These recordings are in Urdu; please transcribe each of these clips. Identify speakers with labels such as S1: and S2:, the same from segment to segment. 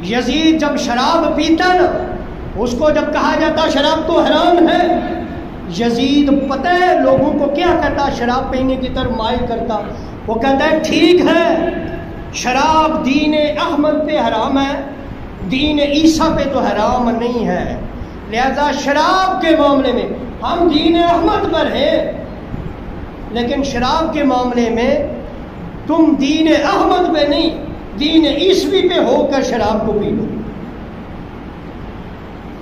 S1: یزید جب شراب پیتا نا، اس کو جب کہا جاتا شراب تو حرام ہے، یزید پتہ ہے لوگوں کو کیا کہتا، شراب پینے کی طرف مائل کرتا، وہ کہتا ہے ٹھیک ہے شراب دین احمد پہ حرام ہے، دین عیسیٰ پہ تو حرام نہیں ہے، لہذا شراب کے معاملے میں ہم دین احمد پر ہیں، لیکن شراب کے معاملے میں تم دین احمد پہ نہیں دین عیسوی پہ ہو کر شراب کو پی لو۔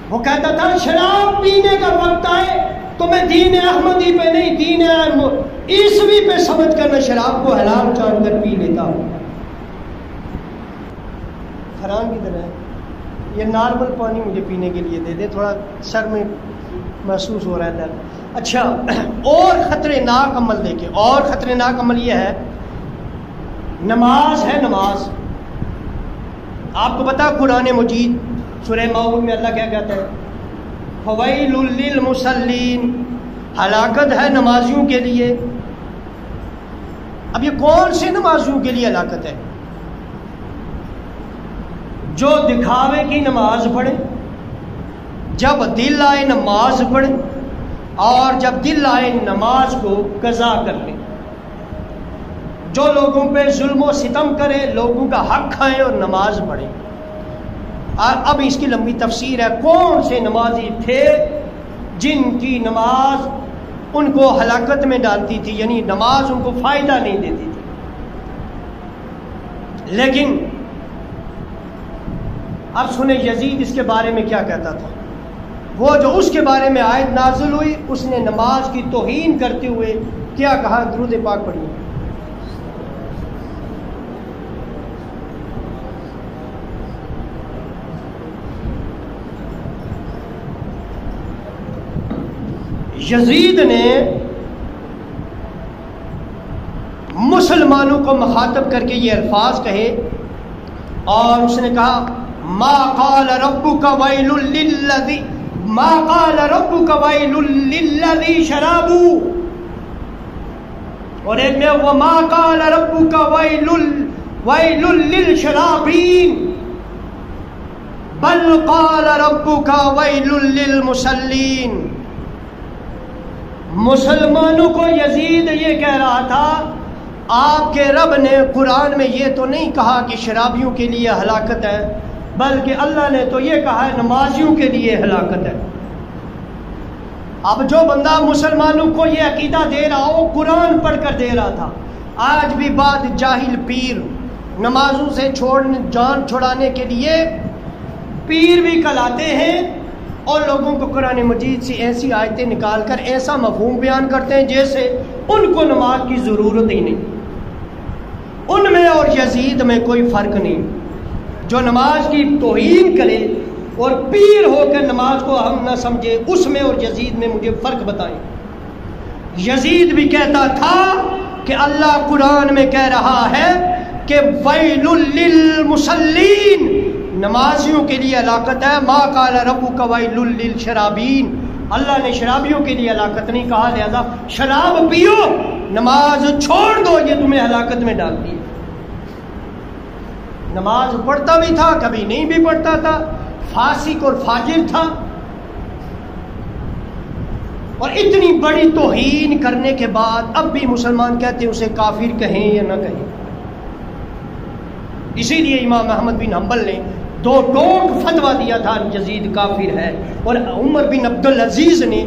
S1: وہ کہتا تھا شراب پینے کا وقت آئے تو میں دین احمدی پہ نہیں دین عیسوی پہ سمجھ کر میں شراب کو حلال جان کر پی لیتا ہوں۔ فرحان کی طرح یہ نارمل پانی مجھے پینے کے لیے دے دے، تھوڑا سر میں محسوس ہو رہا ہے درد۔ اچھا، اور خطرناک عمل دیکھیں، اور خطرناک عمل یہ ہے، نماز ہے، نماز آپ کو پتا قرآن مجید سورہ ماؤن میں اللہ کیا کہتا ہے، فویل للمصلین، ہلاکت ہے نمازیوں کے لیے۔ اب یہ کون سے نمازیوں کے لیے ہلاکت ہے؟ جو دکھاوے کی نماز پڑھے، جب دل آئے نماز پڑھے، اور جب دل آئے نماز کو قضا کر لیں، جو لوگوں پہ ظلم و ستم کرے، لوگوں کا حق کھائیں اور نماز پڑھیں۔ اب اس کی لمبی تفسیر ہے، کون سے نمازی تھے جن کی نماز ان کو ہلاکت میں ڈالتی تھی، یعنی نماز ان کو فائدہ نہیں دیتی تھی۔ لیکن اب سنیں یزید اس کے بارے میں کیا کہتا تھا۔ وہ جو اس کے بارے میں آیت نازل ہوئی، اس نے نماز کی توہین کرتے ہوئے کیا کہا، درود پاک پڑھیے۔ یزید نے مسلمانوں کو مخاطب کر کے یہ الفاظ کہے، اور اس نے کہا ما قال ربک ویل للذی ما قال ربک ویل للذی شرابوا، اور ایک میں وما قال ربک ویل للشرابین بل قال ربک ویل للمصلین۔ مسلمانوں کو یزید یہ کہہ رہا تھا، آپ کے رب نے قرآن میں یہ تو نہیں کہا کہ شرابیوں کے لیے ہلاکت ہے، بلکہ اللہ نے تو یہ کہا ہے نمازیوں کے لیے ہلاکت ہے۔ اب جو بندہ مسلمانوں کو یہ عقیدہ دے رہا ہو، قرآن پڑھ کر دے رہا تھا، آج بھی بعد جاہل پیر نمازوں سے جان چھڑانے کے لیے پیر بھی کلاتے ہیں، اور لوگوں کو قرآن مجید سے ایسی آیتیں نکال کر ایسا مفہوم بیان کرتے ہیں جیسے ان کو نماز کی ضرورت ہی نہیں۔ ان میں اور یزید میں کوئی فرق نہیں۔ جو نماز کی توہین کرے اور پیر ہو کر نماز کو ہم نہ سمجھے، اس میں اور یزید میں مجھے فرق بتائیں۔ یزید بھی کہتا تھا کہ اللہ قرآن میں کہہ رہا ہے کہ ویل للمصلین، نمازیوں کے لیے ہلاکت ہے، ما قال ربک ویل للشرابین، اللہ نے شرابیوں کے لیے ہلاکت نہیں کہا، لہذا شراب پیو، نماز چھوڑ دو، یہ تمہیں ہلاکت میں ڈالتی ہے۔ نماز پڑھتا بھی تھا، کبھی نہیں بھی پڑھتا تھا، فاسق اور فاجر تھا، اور اتنی بڑی توہین کرنے کے بعد اب بھی مسلمان کہتے ہیں اسے کافر کہیں یا نہ کہیں۔ اسی لیے امام احمد بن حنبل نے دو ٹوک فتویٰ دیا تھا یزید کافر ہے، اور عمر بن عبدالعزیز نے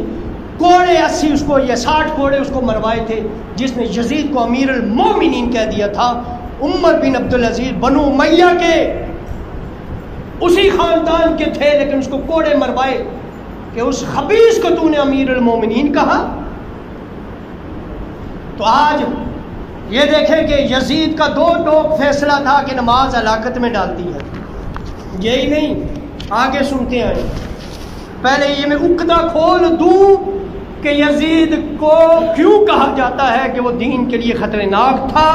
S1: کوڑے 80 اس کو یا 60 کوڑے اس کو مروائے تھے، جس نے یزید کو امیر المومنین کہہ دیا تھا۔ عمر بن عبدالعزیز بنو امیہ کے اسی خاندان کے تھے، لیکن اس کو کوڑے مروائے کہ اس خبیث کو تو نے امیر المومنین کہا۔ تو آج یہ دیکھیں کہ یزید کا دو ٹوک فیصلہ تھا کہ نماز ہلاکت میں ڈالتی ہے۔ یہی نہیں، آگے سنتے ہیں، پہلے یہ میں عقدہ کھول دوں کہ یزید کو کیوں کہا جاتا ہے کہ وہ دین کے لیے خطرناک تھا،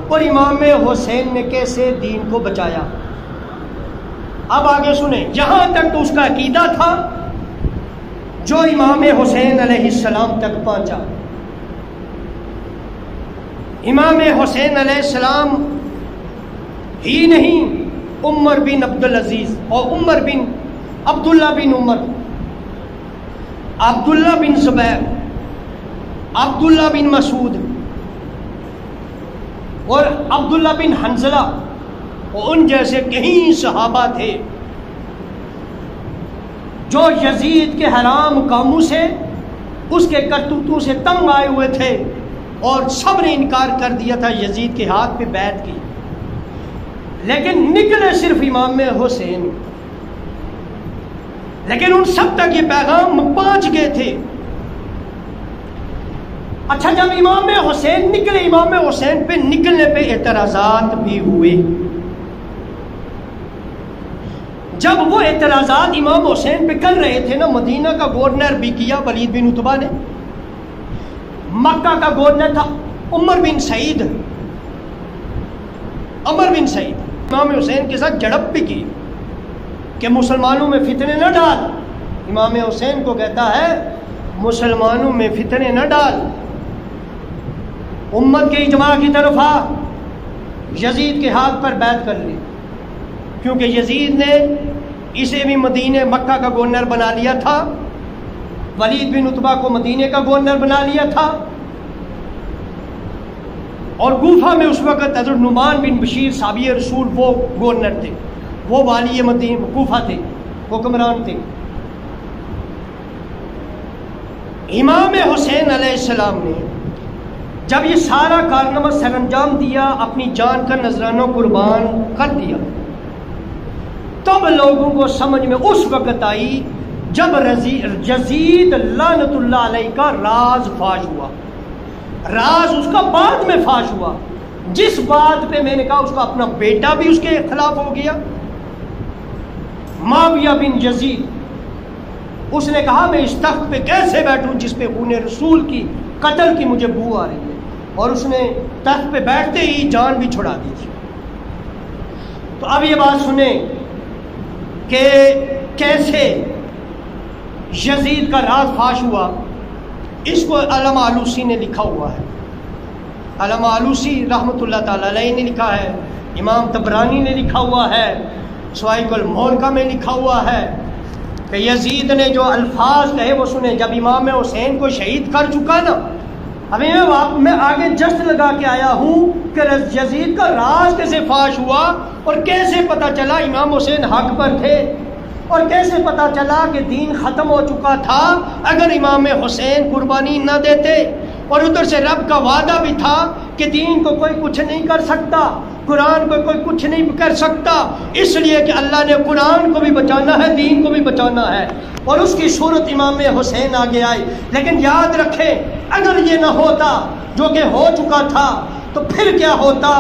S1: اور امام حسین نے کیسے دین کو بچایا۔ اب آگے سنیں، یہاں تک تو اس کا عقیدہ تھا جو امام حسین علیہ السلام تک پہنچا۔ امام حسین علیہ السلام ہی نہیں، عمر بن عبدالعزیز اور عمر بن عبداللہ بن عمر، عبداللہ بن زبیر، عبداللہ بن مسعود اور عبداللہ بن حنظلہ اور ان جیسے کئی صحابہ تھے جو یزید کے حرام کاموں سے، اس کے کرتوتوں سے تنگ آئے ہوئے تھے، اور سب نے انکار کر دیا تھا یزید کے ہاتھ پہ بیعت کی، لیکن نکلے صرف امام حسین۔ لیکن ان سب تک یہ پیغام پہنچ گئے تھے۔ اچھا، جب امام حسین نکلے، امام حسین پہ نکلنے پہ اعتراضات بھی ہوئے۔ جب وہ اعتراضات امام حسین پہ کر رہے تھے نا، مدینہ کا گورنر بھی کیا ولید بن عتبہ نے، مکہ کا گورنر تھا عمر بن سعید، عمر بن سعید، امام حسین کے ساتھ جھڑپ بھی کی کہ مسلمانوں میں فتنے نہ ڈال۔ امام حسین کو کہتا ہے مسلمانوں میں فتنے نہ ڈال، امت کے اجماع کی طرف آ، یزید کے ہاتھ پر بیعت کر لی، کیونکہ یزید نے اسے بھی مدینے مکہ کا گورنر بنا لیا تھا، ولید بن عتبہ کو مدینے کا گورنر بنا لیا تھا، اور کوفہ میں اس وقت حضرت نعمان بن بشیر صحابی رسول وہ گورنر تھے، وہ والی مدینہ کوفہ تھے، حکمران تھے۔ امام حسین علیہ السلام نے جب یہ سارا کارنامہ سر انجام دیا، اپنی جان کا نذرانہ قربان کر دیا، تب لوگوں کو سمجھ میں اس وقت آئی جب یزید لعنت اللہ علیہ کا راز فاش ہوا۔ راز اس کا بعد میں فاش ہوا، جس بات پہ میں نے کہا اس کا اپنا بیٹا بھی اس کے خلاف ہو گیا، معاویہ بن یزید، اس نے کہا میں اس تخت پہ کیسے بیٹھوں جس پہ خون رسول کی قتل کی مجھے بو آ رہی ہے، اور اس نے تخت پہ بیٹھتے ہی جان بھی چھڑا دی تھی۔ تو اب یہ بات سنیں کہ کیسے یزید کا راز فاش ہوا۔ اس کو علامہ آلوسی نے لکھا ہوا ہے، علامہ آلوسی رحمۃ اللہ تعالی علیہ نے لکھا ہے، امام طبرانی نے لکھا ہوا ہے، سوائق المولکہ میں لکھا ہوا ہے کہ یزید نے جو الفاظ کہے وہ سنیں۔ جب امام حسین کو شہید کر چکا نا، ابھی میں آگے جسٹ لگا کے آیا ہوں کہ یزید کا راز کیسے فاش ہوا، اور کیسے پتہ چلا امام حسین حق پر تھے، اور کیسے پتہ چلا کہ دین ختم ہو چکا تھا اگر امام حسین قربانی نہ دیتے، اور ادھر سے رب کا وعدہ بھی تھا کہ دین کو کوئی کچھ نہیں کر سکتا، قرآن کو کوئی کچھ نہیں کر سکتا، اس لیے کہ اللہ نے قرآن کو بھی بچانا ہے، دین کو بھی بچانا ہے، اور اس کی صورت امام حسین آگے آئی۔ لیکن یاد رکھیں اگر یہ نہ ہوتا جو کہ ہو چکا تھا تو پھر کیا ہوتا؟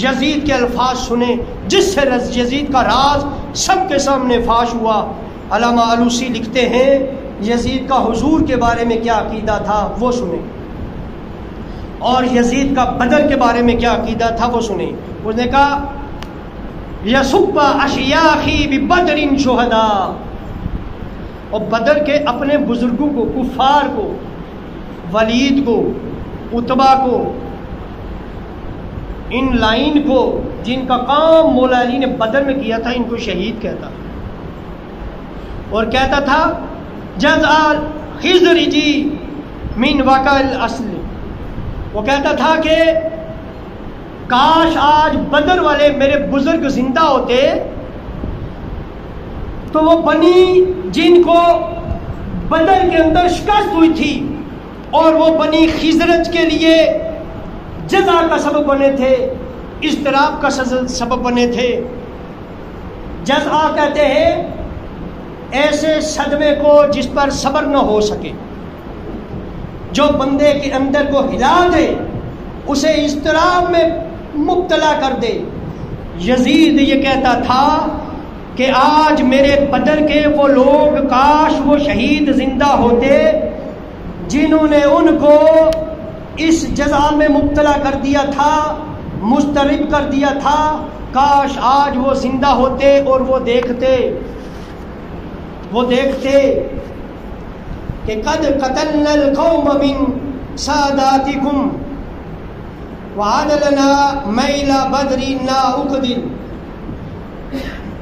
S1: یزید کے الفاظ سنیں جس سے یزید کا راز سب کے سامنے فاش ہوا۔ علامہ آلوسی لکھتے ہیں یزید کا حضور کے بارے میں کیا عقیدہ تھا وہ سنیں، اور یزید کا بدر کے بارے میں کیا عقیدہ تھا وہ سنیں۔ اس نے کہا یسب اشیاخی ببدر شہداء، اور بدر کے اپنے بزرگوں کو، کفار کو، ولید کو، عتبہ کو، ان لائن کو جن کا کام مولا علی نے بدر میں کیا تھا، ان کو شہید کہتا، اور کہتا تھا جزا خضر جی من وقع الاصل، وہ کہتا تھا کہ کاش آج بدر والے میرے بزرگ زندہ ہوتے تو وہ بنی جن کو بدر کے اندر شکست ہوئی تھی اور وہ بنی خزرج کے لیے جزا کا سبب بنے تھے، اضطراب کا سبب بنے تھے۔ جزا کہتے ہیں ایسے صدمے کو جس پر صبر نہ ہو سکے، جو بندے کے اندر کو ہلا دے، اسے اضطراب میں مبتلا کر دے۔ یزید یہ کہتا تھا کہ آج میرے بدر کے وہ لوگ کاش وہ شہید زندہ ہوتے جنہوں نے ان کو اس جزا میں مبتلا کر دیا تھا، مضطرب کر دیا تھا، کاش آج وہ زندہ ہوتے اور وہ دیکھتے کہ قد قتلنا القوم من ساداتکم وعدلنا میل بدر نا اقدر،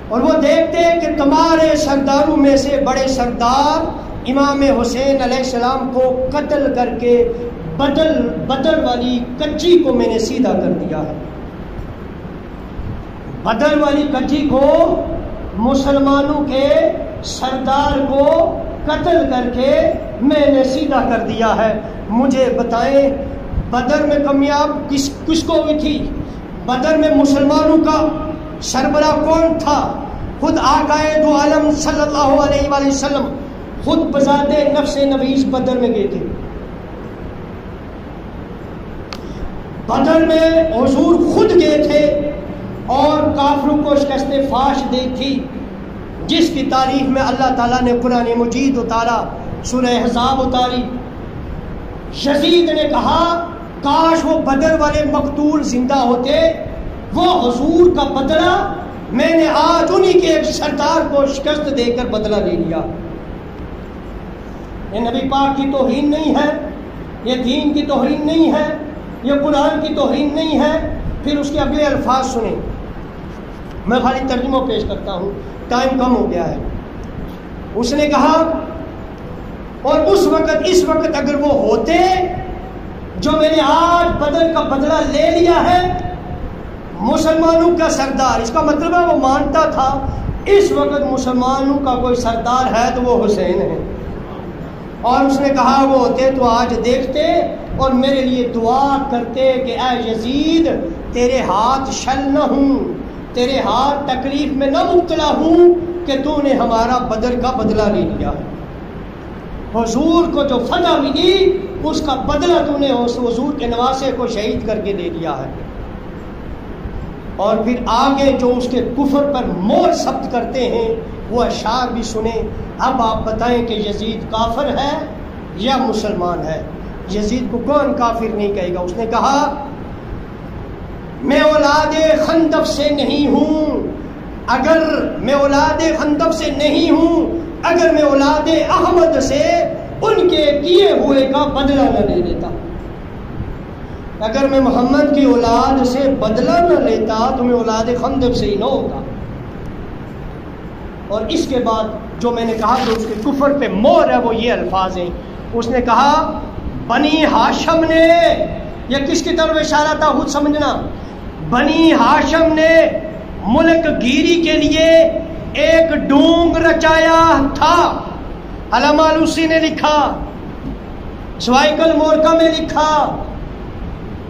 S1: اور وہ دیکھتے کہ تمہارے سرداروں میں سے بڑے سردار امام حسین علیہ السلام کو قتل کر کے بدر والی کچی کو میں نے سیدھا کر دیا ہے. بدر والی کچی کو مسلمانوں کے سردار کو قتل کر کے میں نے سیدھا کر دیا ہے. مجھے بتائیں بدر میں کامیاب کس کو ہوئی تھی؟ بدر میں مسلمانوں کا سربراہ کون تھا؟ خود آقا دو عالم صلی اللہ علیہ وآلہ وسلم خود بذات نفس نویس بدر میں گئے تھے. بدر میں حضور خود گئے تھے اور کافروں کو شکست فاش دی تھی، جس کی تاریخ میں اللہ تعالیٰ نے قرآن مجید اتارا، سورہ احزاب اتاری. یزید نے کہا کاش وہ بدر والے مقتول زندہ ہوتے، وہ حضور کا بدلہ میں نے آج انہی کے ایک سردار کو شکست دے کر بدلہ لے لیا. یہ نبی پاک کی توہین نہیں ہے، یہ دین کی توہین نہیں ہے، یہ قرآن کی توہین نہیں ہے. پھر اس کے اگلے الفاظ سنیں، میں خالی ترجمہ پیش کرتا ہوں، ٹائم کم ہو گیا ہے. اس نے کہا اور اس وقت اگر وہ ہوتے جو میں نے آج بدر کا بدلہ لے لیا ہے، مسلمانوں کا سردار، اس کا مطلب ہے وہ مانتا تھا اس وقت مسلمانوں کا کوئی سردار ہے تو وہ حسین ہے. اور اس نے کہا وہ ہوتے تو آج دیکھتے اور میرے لیے دعا کرتے کہ اے یزید تیرے ہاتھ شل نہ ہوں، تیرے ہاتھ تکلیف میں نہ مبتلا ہوں کہ تو نے ہمارا بدر کا بدلہ لے لیا. حضور کو جو فتح ملی اس کا بدلہ تو نے حضور کے نواسے کو شہید کر کے لے لیا ہے. اور پھر آگے جو اس کے کفر پر مہر ثبت کرتے ہیں وہ اشعار بھی سنیں. اب آپ بتائیں کہ یزید کافر ہے یا مسلمان ہے؟ یزید کو کون کافر نہیں کہے گا؟ اس نے کہا میں اولاد خندق سے نہیں ہوں، اگر میں اولاد خندق سے نہیں ہوں، اگر میں اولاد احمد سے ان کے کیے ہوئے کا بدلہ نہ لے لیتا، اگر میں محمد کی اولاد سے بدلہ نہ لیتا تو میں اولاد خندق سے ہی نہ ہوتا. اور اس کے بعد جو میں نے کہا کہ اس کے کفر پہ مہر ہے وہ یہ الفاظ ہیں. اس نے کہا بنی ہاشم نے، یہ کس کی طرف اشارہ تھا خود سمجھنا، بنی ہاشم نے ملک گیری کے لیے ایک ڈونگ رچایا تھا. علامہ علوسی نے لکھا، سوائق المورکہ میں لکھا،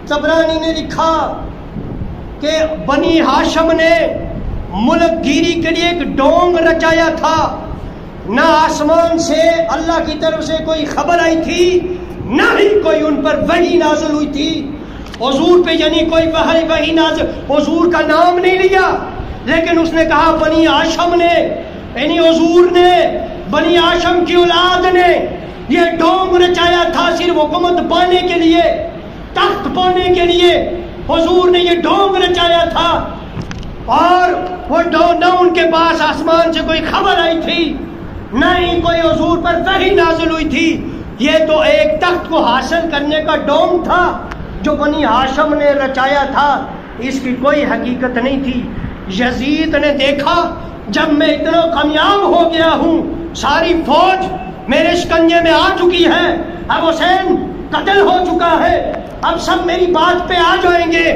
S1: طبرانی نے لکھا کہ بنی ہاشم نے ملک گیری کے لیے ایک ڈونگ رچایا تھا. نہ آسمان سے اللہ کی طرف سے کوئی خبر آئی تھی، نہ ہی کوئی ان پر وحی نازل ہوئی تھی. حضور پہ یعنی کوئی وحی نازل، حضور کا نام نہیں لیا، لیکن اس نے کہا بنی ہاشم نے، یعنی حضور نے بنی ہاشم کی اولاد نے یہ ڈونگ رچایا تھا صرف حکومت پانے کے لیے، تخت پانے کے لیے. حضور نے یہ ڈونگ رچایا تھا اور وہ نہ ان کے پاس آسمان سے کوئی خبر آئی تھی، نہ ہی کوئی حضور پر وحی نازل ہوئی تھی. یہ تو ایک تخت کو حاصل کرنے کا ڈونگ تھا جو بنی ہاشم نے رچایا تھا، اس کی کوئی حقیقت نہیں تھی. یزید نے دیکھا جب میں اتنا کامیاب ہو گیا ہوں، ساری فوج میرے شکنجے میں آ چکی ہے، اب حسین قتل ہو چکا ہے، اب سب میری بات پہ آ جائیں گے،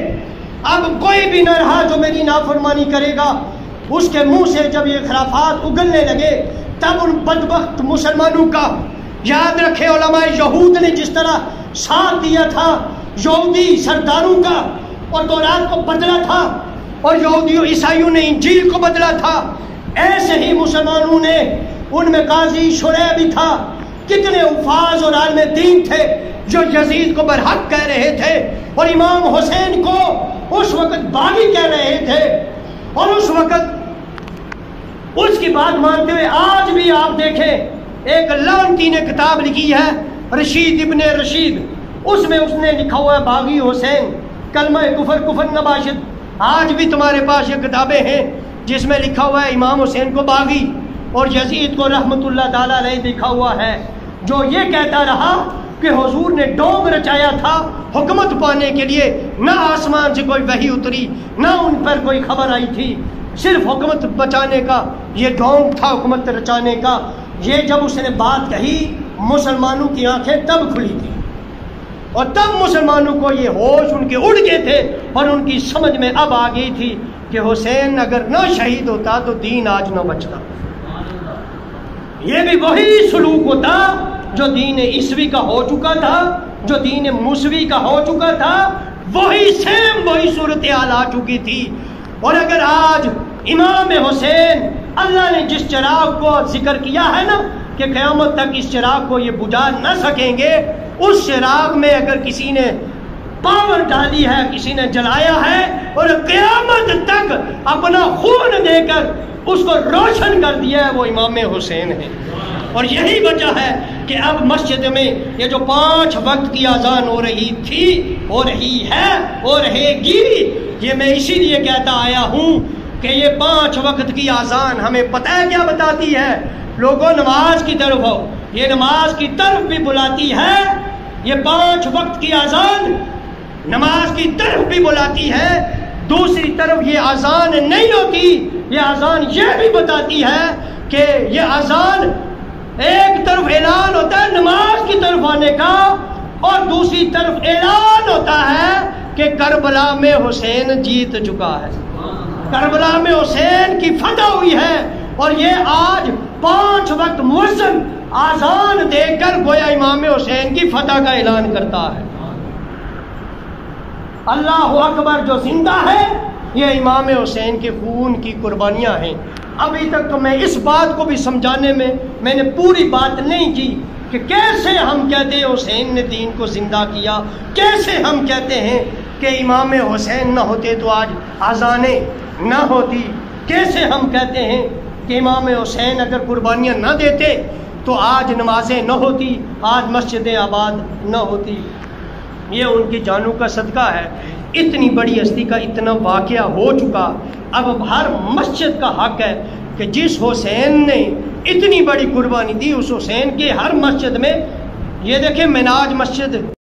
S1: اب کوئی بھی نہ رہا جو میری نافرمانی کرے گا. اس کے منہ سے جب یہ خرافات اگلنے لگے تب ان بدبخت مسلمانوں کا، یاد رکھے علماء یہود نے جس طرح ساتھ دیا تھا یہودی سرداروں کا اور تورات کو بدلا تھا، اور یہودیوں عیسائیوں نے انجیل کو بدلا تھا، ایسے ہی مسلمانوں نے، ان میں قاضی شریع بھی تھا، کتنے حفاظ اور عالم دین تھے جو یزید کو برحق کہہ رہے تھے اور امام حسین کو اس وقت باغی کہہ رہے تھے، اور اس وقت اس کی بات مانتے ہوئے آج بھی آپ دیکھیں ایک لانتی نے کتاب لکھی ہے رشید ابن رشید، اس میں اس نے لکھا ہوا ہے باغی حسین کلمہ کفر کفر نباشد. آج بھی تمہارے پاس یہ کتابیں ہیں جس میں لکھا ہوا ہے امام حسین کو باغی اور یزید کو رحمت اللہ تعالی علیہ لکھا ہوا ہے، جو یہ کہتا رہا کہ حضور نے ڈونگ رچایا تھا حکومت پانے کے لیے، نہ آسمان سے کوئی وحی اتری، نہ ان پر کوئی خبر آئی تھی. صرف حکومت بچانے کا یہ ڈھونگ تھا، حکومت رچانے کا۔ یہ جب اس نے بات کہی مسلمانوں کی آنکھیں تب کھلی تھی، اور تب مسلمانوں کو یہ ہوش ان کے اڑ گئے تھے، اور ان کی سمجھ میں اب آ گئی تھی کہ حسین اگر نہ شہید ہوتا تو دین آج نہ بچتا۔ یہ بھی وہی سلوک ہوتا جو دین عیسوی کا ہو چکا تھا، جو دین موسوی کا ہو چکا تھا، وہی سیم وہی صورتحال آ چکی تھی۔ اور اگر آج امام حسین اللہ نے جس چراغ کو ذکر کیا ہے نا کہ قیامت تک اس چراغ کو یہ بجھا نہ سکیں گے، اس چراغ میں اگر کسی نے پاور ڈالی ہے، کسی نے جلایا ہے اور قیامت تک اپنا خون دے کر اس کو روشن کر دیا ہے، وہ امام حسین ہے۔ اور یہی وجہ ہے کہ اب مسجد میں یہ جو 5 وقت کی اذان ہو رہی تھی، ہو رہی ہے، ہو رہے گی، یہ میں اسی لیے کہتا آیا ہوں کہ یہ 5 وقت کی اذان ہمیں پتہ ہے کیا بتاتی ہے؟ لوگوں نماز کی طرف ہو، یہ نماز کی طرف بھی بلاتی ہے۔ یہ 5 وقت کی اذان نماز کی طرف بھی بلاتی ہے، دوسری طرف یہ اذان نہیں ہوتی، یہ اذان یہ بھی بتاتی ہے کہ یہ اذان ایک طرف اعلان ہوتا ہے نماز کی طرف آنے کا، اور دوسری طرف اعلان ہوتا ہے کہ کربلا میں حسین جیت چکا ہے، کربلا میں حسین کی فتح ہوئی ہے۔ اور یہ آج 5 وقت مؤذن اذان دے کر گویا امام حسین کی فتح کا اعلان کرتا ہے۔ اللہ اکبر جو زندہ ہے یہ امام حسین کے خون کی قربانیاں ہیں۔ ابھی تک تو میں اس بات کو بھی سمجھانے میں نے پوری بات نہیں کی کہ کیسے ہم کہتے ہیں حسین نے دین کو زندہ کیا، کیسے ہم کہتے ہیں کہ امام حسین نہ ہوتے تو آج اذانیں نہ ہوتی، کیسے ہم کہتے ہیں کہ امام حسین اگر قربانیاں نہ دیتے تو آج نمازیں نہ ہوتی، آج مسجدیں آباد نہ ہوتی۔ یہ ان کی جانوں کا صدقہ ہے۔ اتنی بڑی ہستی کا اتنا واقعہ ہو چکا، اب ہر مسجد کا حق ہے کہ جس حسین نے اتنی بڑی قربانی دی اس حسین کے ہر مسجد میں، یہ دیکھیں مناج مسجد